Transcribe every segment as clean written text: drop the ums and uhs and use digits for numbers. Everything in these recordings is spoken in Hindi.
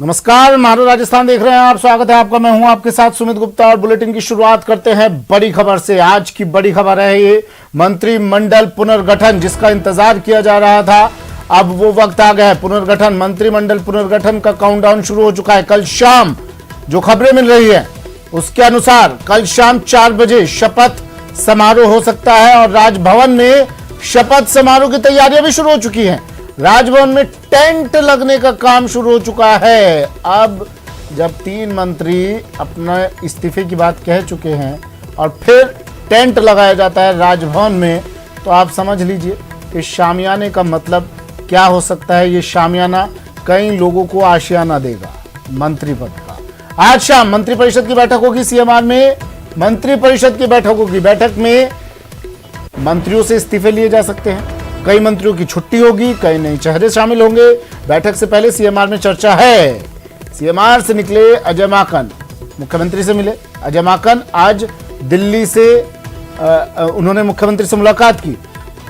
नमस्कार, महाराज राजस्थान देख रहे हैं आप। स्वागत है आपका। मैं हूं आपके साथ सुमित गुप्ता और बुलेटिन की शुरुआत करते हैं बड़ी खबर से। आज की बड़ी खबर है ये मंत्रिमंडल पुनर्गठन, जिसका इंतजार किया जा रहा था। अब वो वक्त आ गया है पुनर्गठन, मंत्रिमंडल पुनर्गठन का काउंटडाउन शुरू हो चुका है। कल शाम जो खबरें मिल रही है उसके अनुसार कल शाम 4 बजे शपथ समारोह हो सकता है और राजभवन में शपथ समारोह की तैयारियां भी शुरू हो चुकी हैं। राजभवन में टेंट लगने का काम शुरू हो चुका है। अब जब 3 मंत्री अपना इस्तीफे की बात कह चुके हैं और फिर टेंट लगाया जाता है राजभवन में, तो आप समझ लीजिए कि शामियाने का मतलब क्या हो सकता है। ये शामियाना कई लोगों को आशियाना देगा मंत्री पद का। आज शाम मंत्रिपरिषद की बैठक होगी सीएमआर में। मंत्रिपरिषद की बैठक होगी। बैठक में मंत्रियों से इस्तीफे लिए जा सकते हैं, कई मंत्रियों की छुट्टी होगी, कई नए चेहरे शामिल होंगे। बैठक से पहले सीएमआर में चर्चा है। सीएमआर से निकले अजय माकन, मुख्यमंत्री से मिले। अजय माकन आज दिल्ली से उन्होंने मुख्यमंत्री से मुलाकात की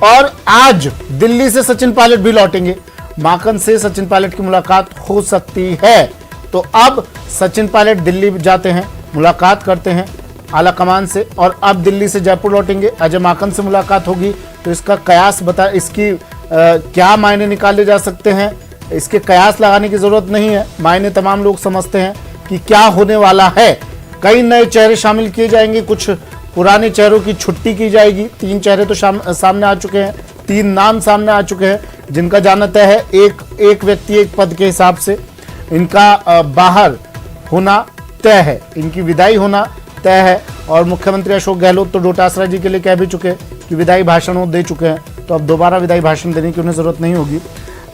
और आज दिल्ली से सचिन पायलट भी लौटेंगे। माकन से सचिन पायलट की मुलाकात हो सकती है। तो अब सचिन पायलट दिल्ली जाते हैं, मुलाकात करते हैं आला कमान से, और अब दिल्ली से जयपुर लौटेंगे। अजय माकन से मुलाकात होगी। तो इसका कयास बता, इसकी क्या मायने निकाले जा सकते हैं, इसके कयास लगाने की जरूरत नहीं है। मायने तमाम लोग समझते हैं कि क्या होने वाला है। कई नए चेहरे शामिल किए जाएंगे, कुछ पुराने चेहरों की छुट्टी की जाएगी। 3 चेहरे तो सामने आ चुके हैं, 3 नाम सामने आ चुके हैं जिनका जाना तय है। एक व्यक्ति एक पद के हिसाब से इनका बाहर होना तय है, इनकी विदाई होना तय है। और मुख्यमंत्री अशोक गहलोत तो डोटासरा जी के लिए कह भी चुके हैं कि विदाई भाषण वो दे चुके हैं, तो अब दोबारा विदाई भाषण देने की उन्हें जरूरत नहीं होगी।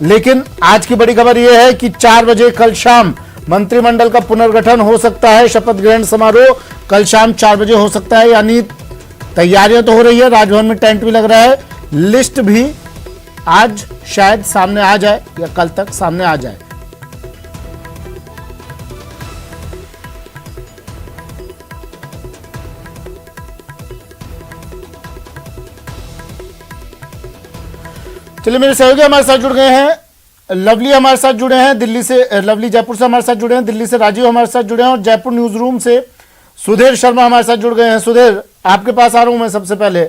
लेकिन आज की बड़ी खबर यह है कि 4 बजे कल शाम मंत्रिमंडल का पुनर्गठन हो सकता है। शपथ ग्रहण समारोह कल शाम 4 बजे हो सकता है, यानी तैयारियां तो हो रही है। राजभवन में टेंट भी लग रहा है। लिस्ट भी आज शायद सामने आ जाए या कल तक सामने आ जाए। चलिए, मेरे सहयोगी हमारे साथ जुड़ गए हैं। लवली हमारे साथ जुड़े हैं दिल्ली से, लवली जयपुर से हमारे साथ जुड़े हैं, दिल्ली से राजीव हमारे साथ जुड़े हैं और जयपुर न्यूज रूम से सुधीर शर्मा हमारे साथ जुड़ गए हैं। सुधीर, आपके पास आ रहा हूं मैं। सबसे पहले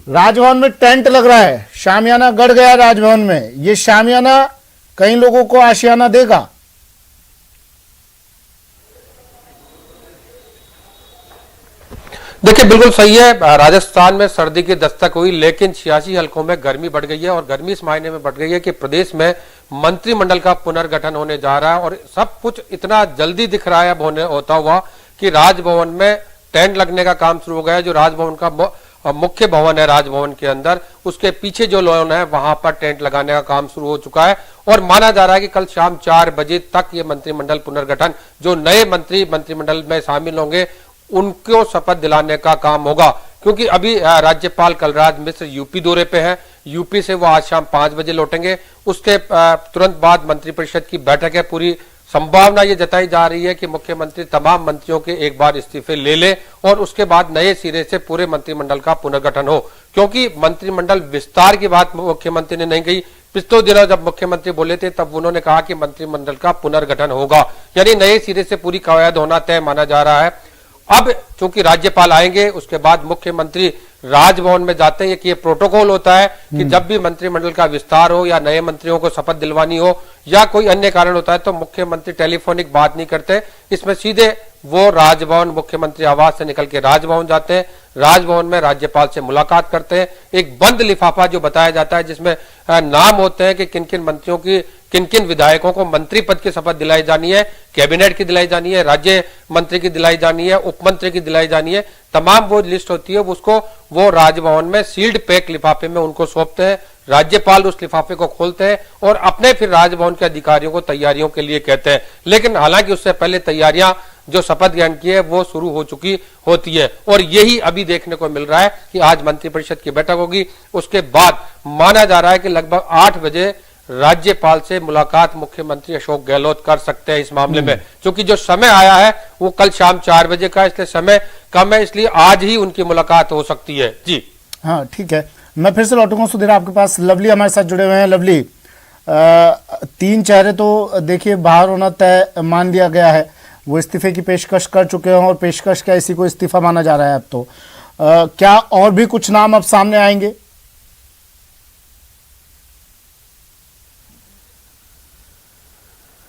राजभवन में टेंट लग रहा है, शामियाना गड़ गया राजभवन में। ये शामियाना कई लोगों को आशियाना देगा। देखिए, बिल्कुल सही है। राजस्थान में सर्दी की दस्तक हुई, लेकिन 86 हलकों में गर्मी बढ़ गई है और गर्मी इस मायने में बढ़ गई है कि प्रदेश में मंत्रिमंडल का पुनर्गठन होने जा रहा है और सब कुछ इतना जल्दी दिख रहा है अब होता हुआ कि राजभवन में टेंट लगने का काम शुरू हो गया है। जो राजभवन का मुख्य भवन है राजभवन के अंदर, उसके पीछे जो लॉन है वहां पर टेंट लगाने का काम शुरू हो चुका है और माना जा रहा है कि कल शाम 4 बजे तक ये मंत्रिमंडल पुनर्गठन, जो नए मंत्री मंत्रिमंडल में शामिल होंगे उनको शपथ दिलाने का काम होगा। क्योंकि अभी राज्यपाल कलराज मिश्र यूपी दौरे पे हैं। यूपी से वो आज शाम 5 बजे लौटेंगे। उसके तुरंत बाद मंत्रिपरिषद की बैठक है। पूरी संभावना ये जताई जा रही है कि मुख्यमंत्री तमाम मंत्रियों के एक बार इस्तीफे ले ले और उसके बाद नए सिरे से पूरे मंत्रिमंडल का पुनर्गठन हो। क्योंकि मंत्रिमंडल विस्तार की बात मुख्यमंत्री ने नहीं कही। पिछले दिनों जब मुख्यमंत्री बोले थे तब उन्होंने कहा कि मंत्रिमंडल का पुनर्गठन होगा, यानी नए सिरे से पूरी कवायद होना तय माना जा रहा है। अब चूंकि राज्यपाल आएंगे, उसके बाद मुख्यमंत्री राजभवन में जाते हैं कि ये प्रोटोकॉल होता है कि जब भी मंत्रिमंडल का विस्तार हो या नए मंत्रियों को शपथ दिलवानी हो या कोई अन्य कारण होता है तो मुख्यमंत्री टेलीफोनिक बात नहीं करते। इसमें सीधे वो राजभवन, मुख्यमंत्री आवास से निकल के राजभवन जाते हैं। राजभवन में राज्यपाल से मुलाकात करते हैं। एक बंद लिफाफा जो बताया जाता है जिसमें नाम होते हैं कि किन किन मंत्रियों की, किन किन विधायकों को मंत्री पद की शपथ दिलाई जानी है, कैबिनेट की दिलाई जानी है, राज्य मंत्री की दिलाई जानी है, उप मंत्री की दिलाई जानी है। तमाम वो लिस्ट होती है, उसको वो राजभवन में सील्ड पैक लिफाफे में उनको सौंपते हैं। राज्यपाल उस लिफाफे को खोलते हैं और अपने फिर राजभवन के अधिकारियों को तैयारियों के लिए कहते हैं। लेकिन हालांकि उससे पहले तैयारियां जो शपथ ग्रहण की है वो शुरू हो चुकी होती है और यही अभी देखने को मिल रहा है कि आज मंत्रिपरिषद की बैठक होगी। उसके बाद माना जा रहा है कि लगभग 8 बजे राज्यपाल से मुलाकात मुख्यमंत्री अशोक गहलोत कर सकते हैं इस मामले में। क्योंकि जो समय आया है वो कल शाम 4 बजे का, इसलिए समय कम है, इसलिए आज ही उनकी मुलाकात हो सकती है। जी हाँ, ठीक है। मैं फिर से लौटूंगा सुधीर आपके पास। लवली हमारे साथ जुड़े हुए हैं। लवली, तीन चेहरे तो देखिए बाहर होना तय मान लिया गया है, वो इस्तीफे की पेशकश कर चुके हैं और पेशकश क्या इसी को इस्तीफा माना जा रहा है अब तो। क्या और भी कुछ नाम अब सामने आएंगे?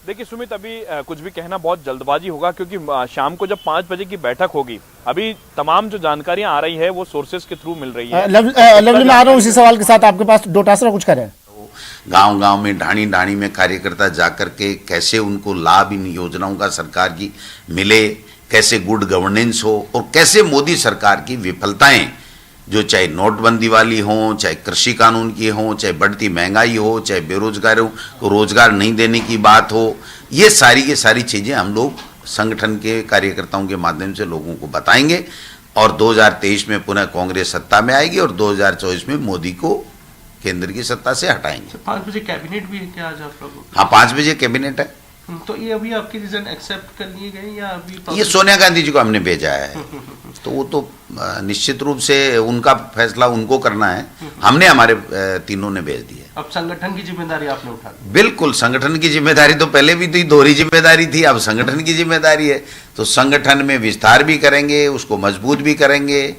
देखिए सुमित, अभी कुछ भी कहना बहुत जल्दबाजी होगा, क्योंकि शाम को जब 5 बजे की बैठक होगी, अभी तमाम जो जानकारियां आ रही है वो सोर्सेज के थ्रू मिल रही है। लवली मैं आ रहा हूं उसी सवाल के साथ आपके पास। डोटासरा कुछ करें? गांव-गांव में ढाणी-ढाणी में कार्यकर्ता जाकर के कैसे उनको लाभ इन योजनाओं का सरकार की मिले, कैसे गुड गवर्नेंस हो और कैसे मोदी सरकार की विफलताएं, जो चाहे नोटबंदी वाली हों, चाहे कृषि कानून की हों, चाहे बढ़ती महंगाई हो, चाहे बेरोजगारों को रोजगार नहीं देने की बात हो, ये सारी की सारी चीज़ें हम लोग संगठन के कार्यकर्ताओं के माध्यम से लोगों को बताएंगे और 2023 में पुनः कांग्रेस सत्ता में आएगी और 2024 में मोदी को केंद्र की सत्ता से हटाएंगे। 5 बजे कैबिनेट भी है क्या आज आप लोगों को? हाँ, 5 बजे कैबिनेट है। तो ये अभी आपके रीजन एक्सेप्ट कर लिए गए या अभी? ये सोनिया गांधी जी को हमने भेजा है, तो वो तो निश्चित रूप से उनका फैसला उनको करना है। हमने हमारे तीनों ने भेज दिया। अब संगठन की जिम्मेदारी आपने उठा ली? बिल्कुल, संगठन की जिम्मेदारी तो पहले भी थी, दोहरी जिम्मेदारी थी, अब संगठन की जिम्मेदारी है। तो संगठन में विस्तार भी करेंगे, उसको मजबूत भी करेंगे,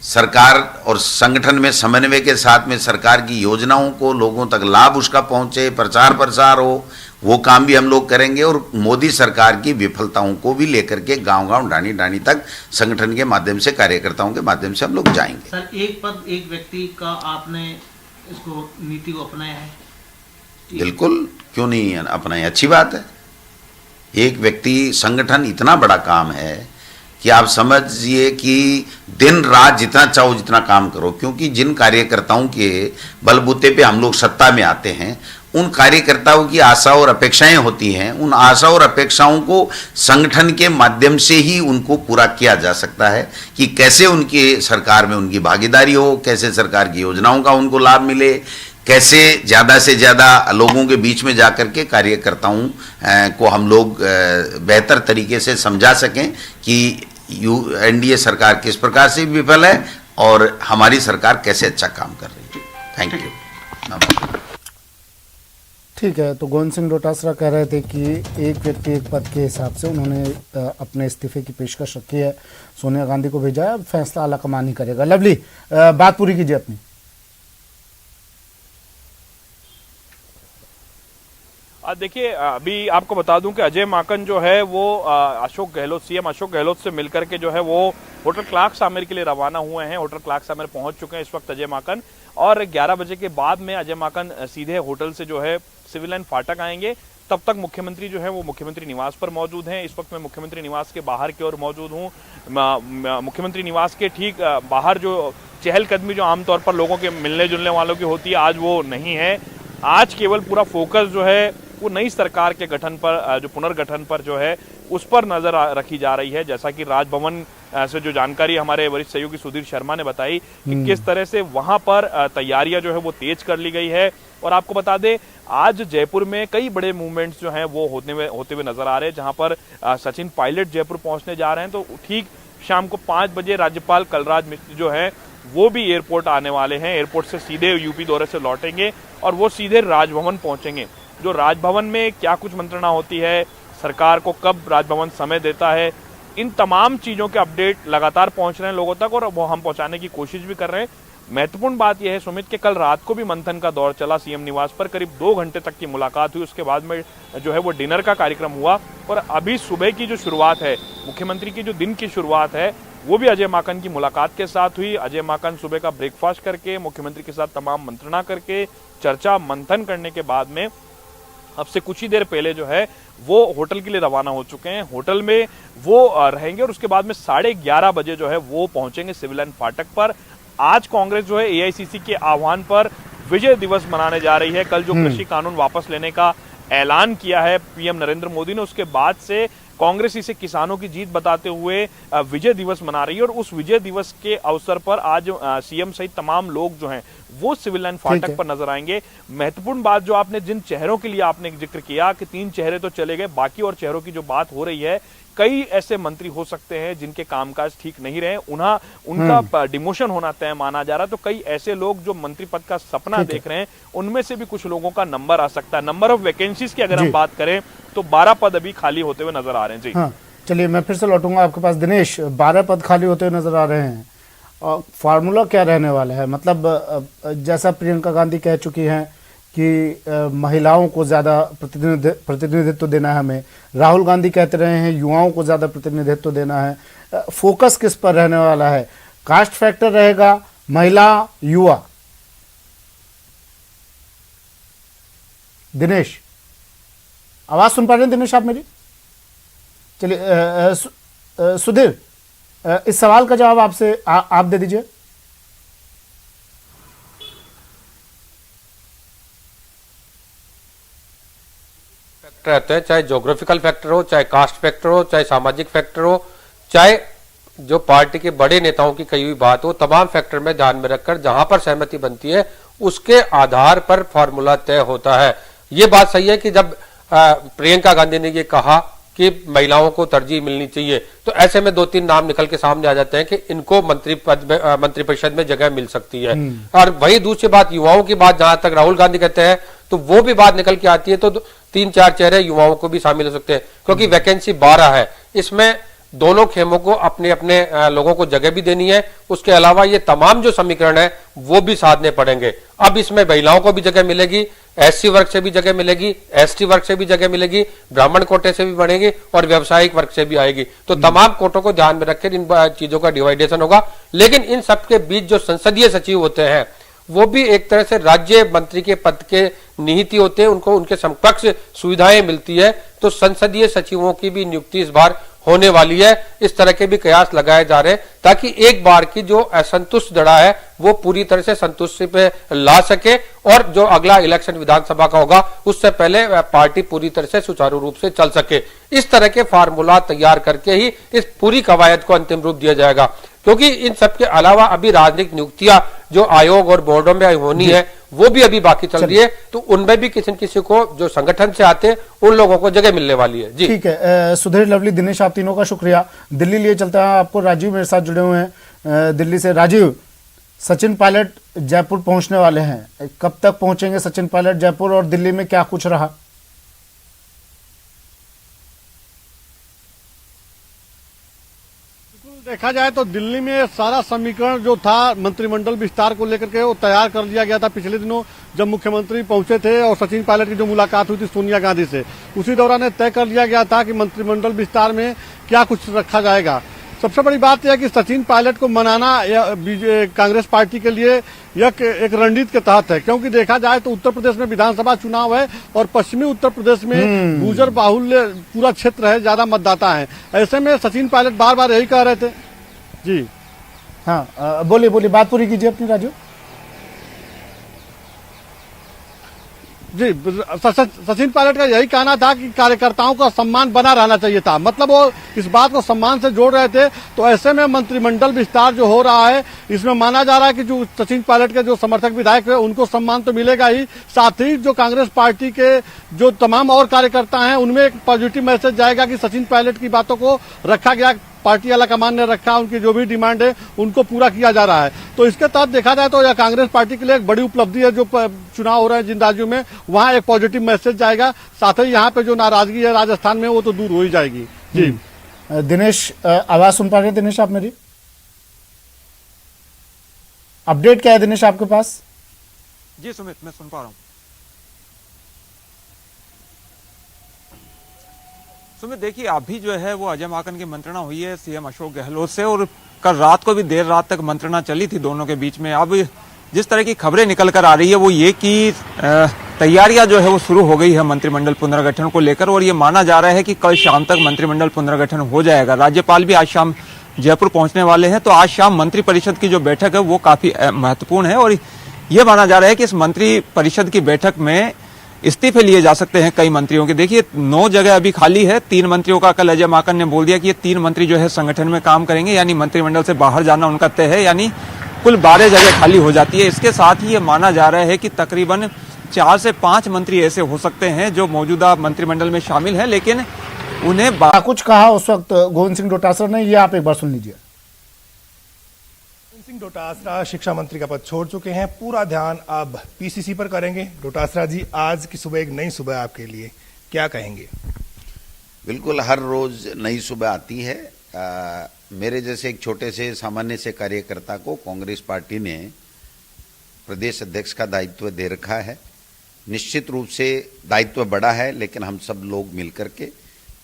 सरकार और संगठन में समन्वय के साथ में सरकार की योजनाओं को लोगों तक लाभ उसका पहुंचे, प्रचार प्रसार हो, वो काम भी हम लोग करेंगे और मोदी सरकार की विफलताओं को भी लेकर के गांव-गांव ढाणी-ढाणी तक संगठन के माध्यम से, कार्यकर्ताओं के माध्यम से हम लोग जाएंगे। सर, एक पद एक व्यक्ति का आपने इसको नीति को अपनाया है? बिल्कुल, क्यों नहीं अपनाए, अच्छी बात है। एक व्यक्ति, संगठन इतना बड़ा काम है कि आप समझिए कि दिन रात जितना चाहो जितना काम करो, क्योंकि जिन कार्यकर्ताओं के बलबूते पे हम लोग सत्ता में आते हैं, उन कार्यकर्ताओं की आशा और अपेक्षाएं होती हैं। उन आशा और अपेक्षाओं को संगठन के माध्यम से ही उनको पूरा किया जा सकता है कि कैसे उनकी सरकार में उनकी भागीदारी हो, कैसे सरकार की योजनाओं का उनको लाभ मिले, कैसे ज़्यादा से ज़्यादा लोगों के बीच में जाकर के कार्यकर्ताओं को हम लोग बेहतर तरीके से समझा सकें कि एनडीए सरकार किस प्रकार से विफल है और हमारी सरकार कैसे अच्छा काम कर रही है। Thank you. ठीक है, तो गोविंद सिंह डोटासरा कह रहे थे कि एक व्यक्ति एक पद के हिसाब से उन्होंने अपने इस्तीफे की पेशकश रखी है, सोनिया गांधी को भेजा है, अब फैसला आलाकमान ही करेगा। लवली, बात पूरी कीजिए अपनी। देखिए, अभी आपको बता दूं कि अजय माकन जो है वो अशोक गहलोत, सीएम अशोक गहलोत से मिलकर के जो है वो होटल क्लार्क्स आमिर के लिए रवाना हुए हैं। होटल क्लार्क्स आमिर पहुंच चुके हैं इस वक्त अजय माकन, और 11 बजे के बाद में अजय माकन सीधे होटल से जो है सिविल लाइन फाटक आएंगे। तब तक मुख्यमंत्री जो है वो मुख्यमंत्री निवास पर मौजूद हैं। इस वक्त मैं मुख्यमंत्री निवास के बाहर की ओर मौजूद हूँ। मुख्यमंत्री निवास के ठीक बाहर जो चहलकदमी जो आमतौर पर लोगों के मिलने जुलने वालों की होती है, आज वो नहीं है। आज केवल पूरा फोकस जो है वो नई सरकार के गठन पर, जो पुनर्गठन पर जो है उस पर नजर रखी जा रही है। जैसा कि राजभवन से जो जानकारी हमारे वरिष्ठ सहयोगी सुधीर शर्मा ने बताई कि किस तरह से वहां पर तैयारियां जो है वो तेज कर ली गई है। और आपको बता दें, आज जयपुर में कई बड़े मूवमेंट्स जो हैं वो होते हुए नजर आ रहे हैं, जहां पर सचिन पायलट जयपुर पहुंचने जा रहे हैं। तो ठीक शाम को 5 बजे राज्यपाल कलराज मिश्र जो है वो भी एयरपोर्ट आने वाले हैं। एयरपोर्ट से सीधे यूपी दौरे से लौटेंगे और वो सीधे राजभवन पहुंचेंगे। जो राजभवन में क्या कुछ मंत्रणा होती है, सरकार को कब राजभवन समय देता है, इन तमाम चीजों के अपडेट लगातार पहुंच रहे हैं लोगों तक और वो हम पहुंचाने की कोशिश भी कर रहे हैं। महत्वपूर्ण बात यह है सुमित के कल रात को भी मंथन का दौर चला सीएम निवास पर, करीब 2 घंटे तक की मुलाकात हुई। उसके बाद में जो है वो डिनर का कार्यक्रम हुआ और अभी सुबह की जो शुरुआत है, मुख्यमंत्री की जो दिन की शुरुआत है, वो भी अजय माकन की मुलाकात के साथ हुई। अजय माकन सुबह का ब्रेकफास्ट करके मुख्यमंत्री के साथ तमाम मंत्रणा करके चर्चा मंथन करने के बाद में अब से कुछ ही देर पहले जो है वो होटल के लिए रवाना हो चुके हैं। होटल में वो रहेंगे और उसके बाद में 11:30 बजे जो है वो पहुंचेंगे सिविल लाइन फाटक पर। आज कांग्रेस जो है एआईसीसी के आह्वान पर विजय दिवस मनाने जा रही है। कल जो कृषि कानून वापस लेने का ऐलान किया है पीएम नरेंद्र मोदी ने, उसके बाद से कांग्रेस इसे किसानों की जीत बताते हुए विजय दिवस मना रही है। और उस विजय दिवस के अवसर पर आज सीएम सहित तमाम लोग जो हैं वो सिविल लाइन फाटक पर नजर आएंगे। महत्वपूर्ण बात जो आपने जिन चेहरों के लिए आपने जिक्र किया कि 3 चेहरे तो चले गए, बाकी और चेहरों की जो बात हो रही है कई ऐसे मंत्री हो सकते हैं जिनके कामकाज ठीक नहीं रहे, उनका डिमोशन होना तय माना जा रहा है। तो कई ऐसे लोग जो मंत्री पद का सपना देख रहे हैं, उनमें से भी कुछ लोगों का नंबर आ सकता है। नंबर ऑफ वैकेंसीज की अगर हम बात करें तो 12 पद अभी खाली होते हुए नजर आ रहे हैं। जी हाँ, चलिए मैं फिर से लौटूंगा आपके पास। दिनेश, 12 पद खाली होते हुए नजर आ रहे हैं, और फार्मूला क्या रहने वाला है? मतलब जैसा प्रियंका गांधी कह चुकी हैं कि महिलाओं को ज्यादा प्रतिनिधित्व देना है हमें, राहुल गांधी कहते रहे हैं युवाओं को ज्यादा प्रतिनिधित्व देना है। फोकस किस पर रहने वाला है? कास्ट फैक्टर रहेगा, महिला, युवा? दिनेश, आवाज सुन पा रहे हैं दिनेश आप मेरी? चलिए सुधीर, इस सवाल का जवाब आपसे आप दे दीजिए। फैक्टर रहते हैं, चाहे ज्योग्राफिकल फैक्टर हो, चाहे कास्ट फैक्टर हो, चाहे सामाजिक फैक्टर हो, चाहे जो पार्टी के बड़े नेताओं की कही हुई बात हो, तमाम फैक्टर में ध्यान में रखकर जहां पर सहमति बनती है उसके आधार पर फॉर्मूला तय होता है। ये बात सही है कि जब प्रियंका गांधी ने ये कहा कि महिलाओं को तरजीह मिलनी चाहिए, तो ऐसे में 2-3 नाम निकल के सामने आ जाते हैं कि इनको मंत्रिपरिषद में जगह मिल सकती है। और वही दूसरी बात, युवाओं की बात जहां तक राहुल गांधी कहते हैं, तो वो भी बात निकल के आती है, तो 3-4 चेहरे युवाओं को भी शामिल हो सकते हैं, क्योंकि वैकेंसी 12 है। इसमें दोनों खेमों को अपने अपने लोगों को जगह भी देनी है। उसके अलावा ये तमाम जो समीकरण है वो भी साधने पड़ेंगे। अब इसमें महिलाओं को भी जगह मिलेगी, एससी वर्ग से भी जगह मिलेगी, एसटी वर्ग से भी जगह मिलेगी, ब्राह्मण कोटे से भी बढ़ेगी और व्यावसायिक वर्ग से भी आएगी। तो तमाम कोटों को ध्यान में रखकर इन चीजों का डिवाइडेशन होगा। लेकिन इन सबके बीच जो संसदीय सचिव होते हैं वो भी एक तरह से राज्य मंत्री के पद के निहित होते हैं, उनको उनके समकक्ष सुविधाएं मिलती है। तो संसदीय सचिवों की भी नियुक्ति इस बार होने वाली है। इस तरह के भी कयास लगाए जा रहे हैं ताकि एक बार की जो असंतुष्ट जड़ा है वो पूरी तरह से संतुष्टि पे ला सके, और जो अगला इलेक्शन विधानसभा का होगा उससे पहले पार्टी पूरी तरह से सुचारू रूप से चल सके। इस तरह के फार्मूला तैयार करके ही इस पूरी कवायद को अंतिम रूप दिया जाएगा। क्योंकि इन सबके अलावा अभी राजनीतिक नियुक्तियां जो आयोग और बोर्डों में होनी है वो भी अभी बाकी चल रही है, तो उनमें भी किसी न किसी को जो संगठन से आते हैं उन लोगों को जगह मिलने वाली है। जी ठीक है, सुधीर, लवली, दिनेश, आप तीनों का शुक्रिया। दिल्ली लिए चलते हैं आपको। राजीव मेरे साथ जुड़े हुए हैं दिल्ली से। राजीव, सचिन पायलट जयपुर पहुंचने वाले हैं, कब तक पहुंचेंगे सचिन पायलट जयपुर, और दिल्ली में क्या कुछ रहा? देखा जाए तो दिल्ली में सारा समीकरण जो था मंत्रिमंडल विस्तार को लेकर के वो तैयार कर लिया गया था। पिछले दिनों जब मुख्यमंत्री पहुंचे थे और सचिन पायलट की जो मुलाकात हुई थी सोनिया गांधी से, उसी दौरान तय कर लिया गया था कि मंत्रिमंडल विस्तार में क्या कुछ रखा जाएगा। सबसे बड़ी बात यह है कि सचिन पायलट को मनाना कांग्रेस पार्टी के लिए एक रणनीति के तहत है, क्योंकि देखा जाए तो उत्तर प्रदेश में विधानसभा चुनाव है और पश्चिमी उत्तर प्रदेश में गुर्जर बाहुल्य पूरा क्षेत्र है, ज्यादा मतदाता है। ऐसे में सचिन पायलट बार बार यही कह रहे थे। जी हाँ, बोलिए बोलिए, बात पूरी कीजिए अपनी राजू। जी, सचिन पायलट का यही कहना था कि कार्यकर्ताओं का सम्मान बना रहना चाहिए था, मतलब वो इस बात को सम्मान से जोड़ रहे थे। तो ऐसे में मंत्रिमंडल विस्तार जो हो रहा है इसमें माना जा रहा है कि जो सचिन पायलट के जो समर्थक विधायक है उनको सम्मान तो मिलेगा ही, साथ ही जो कांग्रेस पार्टी के जो तमाम और कार्यकर्ता हैं उनमें एक पॉजिटिव मैसेज जाएगा कि सचिन पायलट की बातों को रखा गया, पार्टी आलाकमान ने रखा, उनकी जो भी डिमांड है उनको पूरा किया जा रहा है। तो इसके तहत देखा जाए तो यह कांग्रेस पार्टी के लिए एक बड़ी उपलब्धि है। जो चुनाव हो रहे हैं जिन राज्यों में, वहां एक पॉजिटिव मैसेज जाएगा, साथ ही यहाँ पे जो नाराजगी है राजस्थान में वो तो दूर हो ही जाएगी। जी दिनेश, आवाज सुन पा रहे हैं दिनेश आप मेरी? अपडेट क्या है दिनेश आपके पास? जी सुमित, मैं सुन पा रहा हूँ। सुमित, देखिए अभी जो है वो अजय माकन की मंत्रणा हुई है सीएम अशोक गहलोत से, और कल रात को भी देर रात तक मंत्रणा चली थी दोनों के बीच में। अब जिस तरह की खबरें निकल कर आ रही है वो ये कि तैयारियां जो है वो शुरू हो गई है मंत्रिमंडल पुनर्गठन को लेकर, और ये माना जा रहा है कि कल शाम तक मंत्रिमंडल पुनर्गठन हो जाएगा। राज्यपाल भी आज शाम जयपुर पहुंचने वाले हैं, तो आज शाम मंत्रिपरिषद की जो बैठक है वो काफी महत्वपूर्ण है, और ये माना जा रहा है कि इस मंत्रिपरिषद की बैठक में इस्तीफे लिए जा सकते हैं कई मंत्रियों के। देखिए 9 जगह अभी खाली है, 3 मंत्रियों का कल अजय माकन ने बोल दिया कि ये 3 मंत्री जो है संगठन में काम करेंगे, यानी मंत्रिमंडल से बाहर जाना उनका तय है, यानी कुल 12 जगह खाली हो जाती है। इसके साथ ही ये माना जा रहा है कि तकरीबन 4 से 5 मंत्री ऐसे हो सकते हैं जो मौजूदा मंत्रिमंडल में शामिल हैं, लेकिन उन्हें कुछ कहा उस वक्त गोविंद सिंह डोटासरा ने, ये आप एक बार सुन लीजिए। गोविंद सिंह डोटासरा शिक्षा मंत्री का पद छोड़ चुके हैं, पूरा ध्यान अब पीसीसी पर करेंगे। डोटासरा जी, आज की सुबह एक नई सुबह आपके लिए, क्या कहेंगे? बिल्कुल, हर रोज नई सुबह आती है। मेरे जैसे एक छोटे से सामान्य से कार्यकर्ता को कांग्रेस पार्टी ने प्रदेश अध्यक्ष का दायित्व दे रखा है। निश्चित रूप से दायित्व बड़ा है, लेकिन हम सब लोग मिलकर के,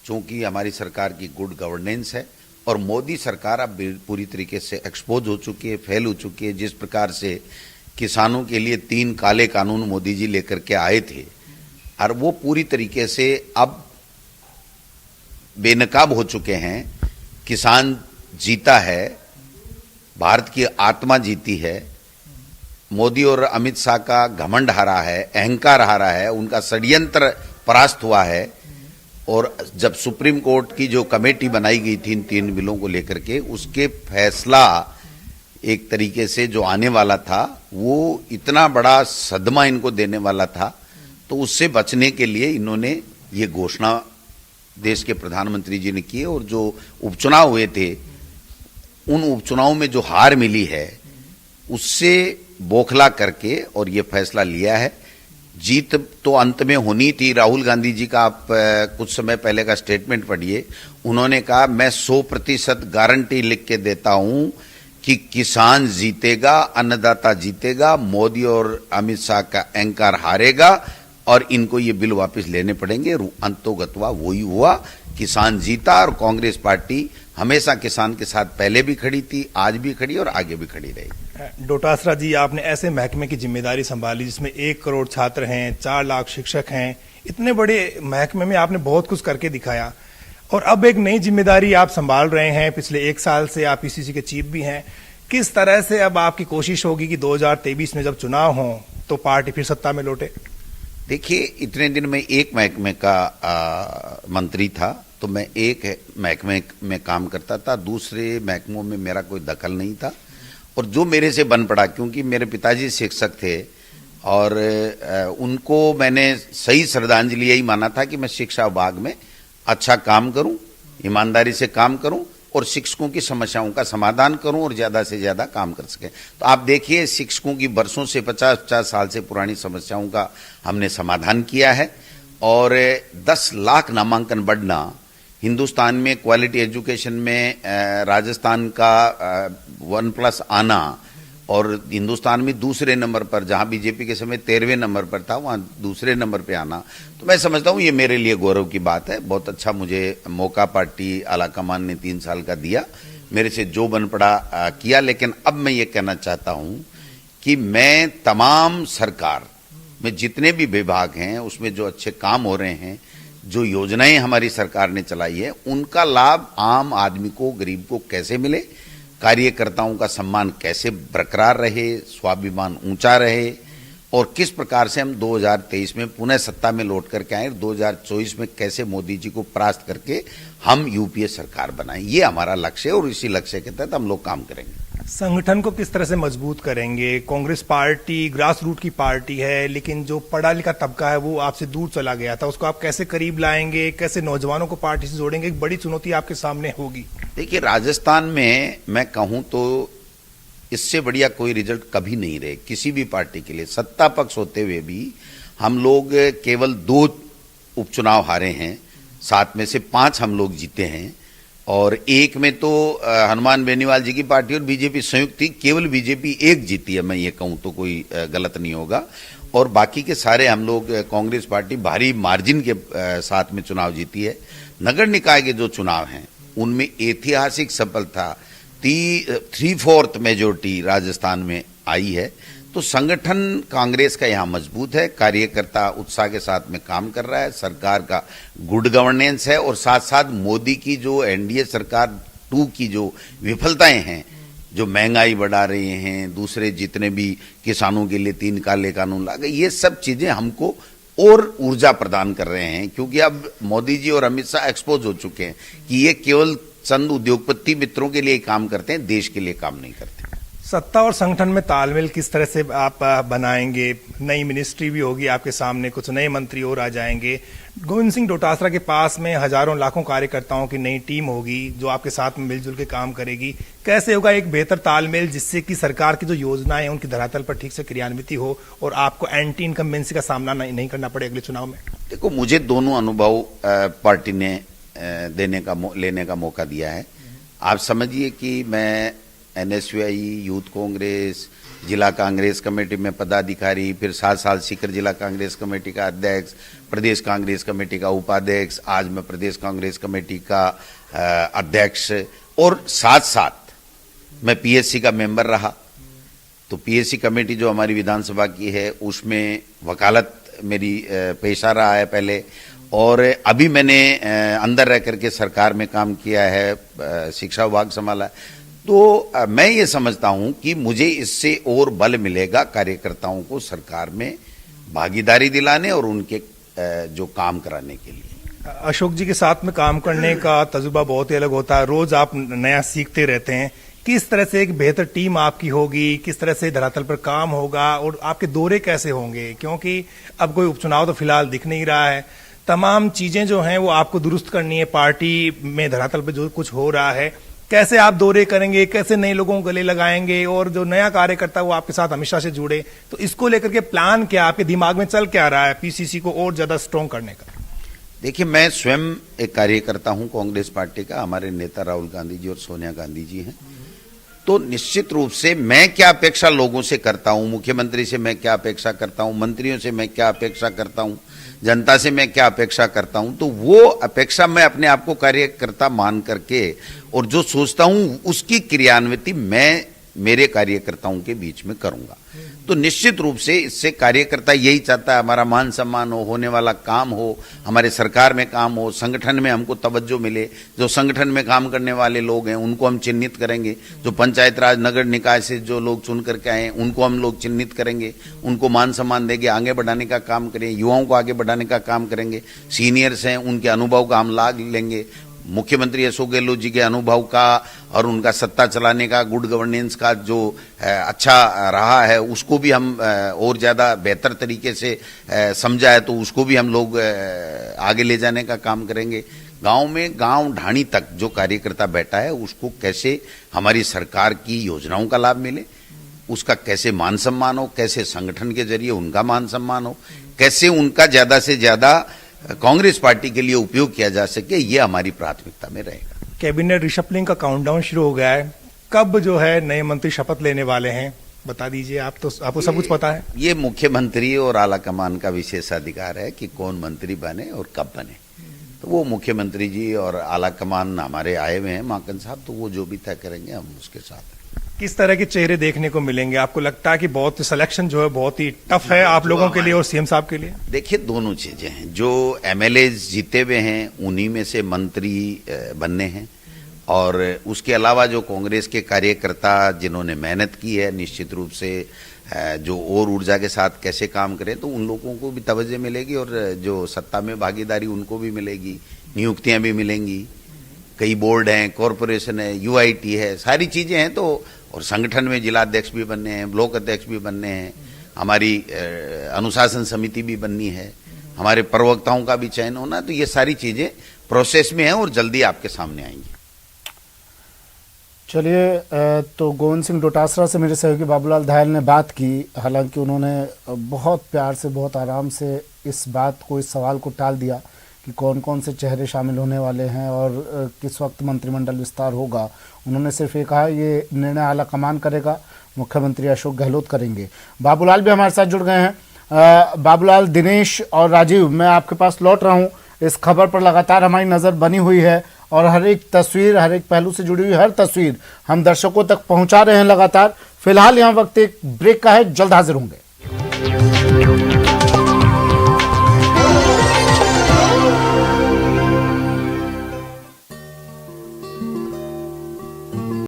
चूंकि हमारी सरकार की गुड गवर्नेंस है और मोदी सरकार अब पूरी तरीके से एक्सपोज हो चुकी है, फेल हो चुकी है। जिस प्रकार से किसानों के लिए 3 काले कानून मोदी जी लेकर के आए थे और वो पूरी तरीके से अब बेनकाब हो चुके हैं। किसान जीता है, भारत की आत्मा जीती है। मोदी और अमित शाह का घमंड हारा है, अहंकार हारा है, उनका षड्यंत्र परास्त हुआ है। और जब सुप्रीम कोर्ट की जो कमेटी बनाई गई थी इन 3 बिलों को लेकर के, उसके फैसला एक तरीके से जो आने वाला था वो इतना बड़ा सदमा इनको देने वाला था, तो उससे बचने के लिए इन्होंने ये घोषणा देश के प्रधानमंत्री जी ने की। और जो उपचुनाव हुए थे, उन उपचुनाव में जो हार मिली है उससे बौखला करके और ये फैसला लिया है। जीत तो अंत में होनी थी। राहुल गांधी जी का आप कुछ समय पहले का स्टेटमेंट पढ़िए। उन्होंने कहा, मैं 100% गारंटी लिख के देता हूं कि किसान जीतेगा, अन्नदाता जीतेगा, मोदी और अमित शाह का अहंकार हारेगा और इनको ये बिल वापस लेने पड़ेंगे। अंतोगत्वा वही हुआ, किसान जीता और कांग्रेस पार्टी हमेशा किसान के साथ पहले भी खड़ी थी, आज भी खड़ी और आगे भी खड़ी रहेगी। डोटासरा जी, आपने ऐसे महकमे की जिम्मेदारी संभाली जिसमें 1 करोड़ छात्र हैं, 4 लाख शिक्षक हैं, इतने बड़े महकमे में आपने बहुत कुछ करके दिखाया और अब एक नई जिम्मेदारी आप संभाल रहे हैं। पिछले 1 साल से आप पीसीसी के चीफ भी हैं। किस तरह से अब आपकी कोशिश होगी कि 2023 में जब चुनाव हो तो पार्टी फिर सत्ता में लौटे? देखिए, इतने दिन में एक महकमे का मंत्री था, तो मैं एक महकमे में काम करता था, दूसरे महकमों में मेरा कोई दखल नहीं था। और जो मेरे से बन पड़ा, क्योंकि मेरे पिताजी शिक्षक थे और उनको मैंने सही श्रद्धांजलि यही माना था कि मैं शिक्षा विभाग में अच्छा काम करूं, ईमानदारी से काम करूं और शिक्षकों की समस्याओं का समाधान करूं और ज्यादा से ज्यादा काम कर सकें। तो आप देखिए, शिक्षकों की बरसों से 50-50 साल से पुरानी समस्याओं का हमने समाधान किया है और 10 लाख नामांकन बढ़ना, हिंदुस्तान में क्वालिटी एजुकेशन में राजस्थान का 1+ आना और हिंदुस्तान में दूसरे नंबर पर, जहां बीजेपी के समय 13वें नंबर पर था, वहां दूसरे नंबर पे आना, तो मैं समझता हूं ये मेरे लिए गौरव की बात है। बहुत अच्छा मुझे मौका पार्टी आलाकमान ने 3 साल का दिया, मेरे से जो बन पड़ा किया। लेकिन अब मैं ये कहना चाहता हूं कि मैं तमाम सरकार में जितने भी विभाग हैं उसमें जो अच्छे काम हो रहे हैं, जो योजनाएं हमारी सरकार ने चलाई है, उनका लाभ आम आदमी को, गरीब को कैसे मिले, कार्यकर्ताओं का सम्मान कैसे बरकरार रहे, स्वाभिमान ऊंचा रहे और किस प्रकार से हम 2023 में पुनः सत्ता में लौट करके आए, 2024 में कैसे मोदी जी को परास्त करके हम यूपीए सरकार बनाएं, ये हमारा लक्ष्य है और इसी लक्ष्य के तहत हम लोग काम करेंगे। संगठन को किस तरह से मजबूत करेंगे? कांग्रेस पार्टी ग्रास रूट की पार्टी है, लेकिन जो पढ़ा लिखा तबका है वो आपसे दूर चला गया था, उसको आप कैसे करीब लाएंगे, कैसे नौजवानों को पार्टी से जोड़ेंगे? एक बड़ी चुनौती आपके सामने होगी। देखिए, राजस्थान में मैं कहूं तो इससे बढ़िया कोई रिजल्ट कभी नहीं रहे किसी भी पार्टी के लिए। सत्ता पक्ष होते हुए भी हम लोग केवल 2 उपचुनाव हारे हैं, 7 में से 5 हम लोग जीते हैं और एक में तो हनुमान बेनीवाल जी की पार्टी और बीजेपी संयुक्त थी, केवल बीजेपी एक जीती है, मैं ये कहूं तो कोई गलत नहीं होगा। और बाकी के सारे हम लोग, कांग्रेस पार्टी भारी मार्जिन के साथ में चुनाव जीती है। नगर निकाय के जो चुनाव हैं उनमें ऐतिहासिक सफलता 3/4 मेजोरिटी राजस्थान में आई है। तो संगठन कांग्रेस का यहां मजबूत है, कार्यकर्ता उत्साह के साथ में काम कर रहा है, सरकार का गुड गवर्नेंस है और साथ साथ मोदी की जो एनडीए सरकार 2 की जो विफलताएं हैं, जो महंगाई बढ़ा रहे हैं, दूसरे जितने भी किसानों के लिए 3 काले कानून ला गए, ये सब चीजें हमको और ऊर्जा प्रदान कर रहे हैं। क्योंकि अब मोदी जी और अमित शाह एक्सपोज हो चुके हैं कि ये केवल चंद उद्योगपति मित्रों के लिए काम करते हैं, देश के लिए काम नहीं करते। सत्ता और संगठन में तालमेल किस तरह से आप बनाएंगे? नई मिनिस्ट्री भी होगी आपके सामने, कुछ नए मंत्री और आ जाएंगे। गोविंद सिंह डोटासरा के पास में हजारों लाखों कार्यकर्ताओं की नई टीम होगी जो आपके साथ में मिलजुल के काम करेगी। कैसे होगा एक बेहतर तालमेल जिससे कि सरकार की जो योजनाएं हैं उनकी धरातल पर ठीक से क्रियान्वित हो और आपको एंटी इनकम्बेंसी का सामना नहीं करना पड़े अगले चुनाव में? देखो, मुझे दोनों अनुभव पार्टी ने लेने का मौका दिया है। आप समझिए कि मैं NSUI, यूथ कांग्रेस, जिला कांग्रेस कमेटी में पदाधिकारी, फिर 7 साल सीकर जिला कांग्रेस कमेटी का अध्यक्ष, प्रदेश कांग्रेस कमेटी का उपाध्यक्ष, आज मैं प्रदेश कांग्रेस कमेटी का अध्यक्ष, और साथ साथ मैं PSC का मेंबर रहा। तो PSC कमेटी जो हमारी विधानसभा की है उसमें वकालत मेरी पेशा रहा है पहले, और अभी मैंने अंदर रह करके सरकार में काम किया है, शिक्षा विभाग संभाला। तो मैं ये समझता हूं कि मुझे इससे और बल मिलेगा कार्यकर्ताओं को सरकार में भागीदारी दिलाने और उनके जो काम कराने के लिए। अशोक जी के साथ में काम करने का तजुर्बा बहुत ही अलग होता है, रोज आप नया सीखते रहते हैं। किस तरह से एक बेहतर टीम आपकी होगी, किस तरह से धरातल पर काम होगा और आपके दौरे कैसे होंगे? क्योंकि अब कोई उपचुनाव तो फिलहाल दिख नहीं रहा है, तमाम चीजें जो हैं वो आपको दुरुस्त करनी है। पार्टी में धरातल पर जो कुछ हो रहा है, कैसे आप दौरे करेंगे, कैसे नए लोगों को गले लगाएंगे, और जो नया कार्यकर्ता वो आपके साथ हमेशा से जुड़े, तो इसको लेकर के प्लान क्या आपके दिमाग में चल क्या रहा है PCC को और ज्यादा स्ट्रॉन्ग करने का? देखिए, मैं स्वयं एक कार्यकर्ता हूं कांग्रेस पार्टी का। हमारे नेता राहुल गांधी जी और सोनिया गांधी जी हैं। तो निश्चित रूप से मैं क्या अपेक्षा लोगों से करता हूं, मुख्यमंत्री से मैं क्या अपेक्षा करता हूं, मंत्रियों से मैं क्या अपेक्षा करता हूं, जनता से मैं क्या अपेक्षा करता हूं, तो वो अपेक्षा मैं अपने आप को कार्यकर्ता मान करके और जो सोचता हूं उसकी क्रियान्विति मैं मेरे कार्यकर्ताओं के बीच में करूंगा। तो निश्चित रूप से इससे कार्यकर्ता यही चाहता है हमारा मान सम्मान हो, होने वाला काम हो, हमारे सरकार में काम हो, संगठन में हमको तवज्जो मिले। जो संगठन में काम करने वाले लोग हैं उनको हम चिन्हित करेंगे, जो पंचायत राज नगर निकाय से जो लोग चुन करके आए उनको हम लोग चिन्हित करेंगे, उनको मान सम्मान देंगे, आगे बढ़ाने का काम करेंगे, युवाओं को आगे बढ़ाने का काम करेंगे। सीनियर्स हैं उनके अनुभव का हम लाभ लेंगे। मुख्यमंत्री अशोक गहलोत जी के अनुभव का और उनका सत्ता चलाने का, गुड गवर्नेंस का जो अच्छा रहा है उसको भी हम और ज़्यादा बेहतर तरीके से समझा है, तो उसको भी हम लोग आगे ले जाने का काम करेंगे। गांव में गांव ढाणी तक जो कार्यकर्ता बैठा है उसको कैसे हमारी सरकार की योजनाओं का लाभ मिले, उसका कैसे मान सम्मान हो, कैसे संगठन के जरिए उनका मान सम्मान हो, कैसे उनका ज़्यादा से ज़्यादा कांग्रेस पार्टी के लिए उपयोग किया जा सके, ये हमारी प्राथमिकता में रहेगा। कैबिनेट रिशफलिंग का काउंटडाउन शुरू हो गया है, कब जो है नए मंत्री शपथ लेने वाले हैं बता दीजिए। आपको सब कुछ पता है? ये मुख्यमंत्री और आला कमान का विशेषाधिकार है कि कौन मंत्री बने और कब बने। तो वो मुख्यमंत्री जी और आला कमान हमारे आए हुए हैं माकन साहब, तो वो जो भी तय करेंगे हम उसके साथ। किस तरह के चेहरे देखने को मिलेंगे? आपको लगता है कि बहुत सिलेक्शन जो है बहुत ही टफ है आप लोगों के लिए और CM साहब के लिए? देखिए, दोनों चीजें हैं। जो MLA जीते हुए हैं उन्हीं में से मंत्री बनने हैं, और उसके अलावा जो कांग्रेस के कार्यकर्ता जिन्होंने मेहनत की है, निश्चित रूप से जो और ऊर्जा के साथ कैसे काम करें, तो उन लोगों को भी तवज्जो मिलेगी और जो सत्ता में भागीदारी उनको भी मिलेगी, नियुक्तियां भी मिलेंगी। कई बोर्ड हैं, कॉरपोरेशन है, UIT है, सारी चीजें हैं। तो और संगठन में जिला अध्यक्ष भी बनने हैं, ब्लॉक अध्यक्ष भी बनने हैं, हमारी अनुशासन समिति भी बननी है, हमारे प्रवक्ताओं का भी चयन होना, तो ये सारी चीजें प्रोसेस में हैं और जल्दी आपके सामने आएंगी। चलिए, तो गोविंद सिंह डोटासरा से मेरे सहयोगी बाबूलाल दहायल ने बात की। हालांकि उन्होंने बहुत प्यार से, बहुत आराम से इस बात को, इस सवाल को टाल दिया कि कौन कौन से चेहरे शामिल होने वाले हैं और किस वक्त मंत्रिमंडल विस्तार होगा। उन्होंने सिर्फ ये कहा ये निर्णय आला कमान करेगा, मुख्यमंत्री अशोक गहलोत करेंगे। बाबूलाल भी हमारे साथ जुड़ गए हैं। बाबूलाल, दिनेश और राजीव, मैं आपके पास लौट रहा हूँ। इस खबर पर लगातार हमारी नज़र बनी हुई है और हर एक तस्वीर, हर एक पहलू से जुड़ी हुई हर तस्वीर हम दर्शकों तक पहुँचा रहे हैं लगातार। फिलहाल यहाँ वक्त एक ब्रेक का है, जल्द हाजिर होंगे।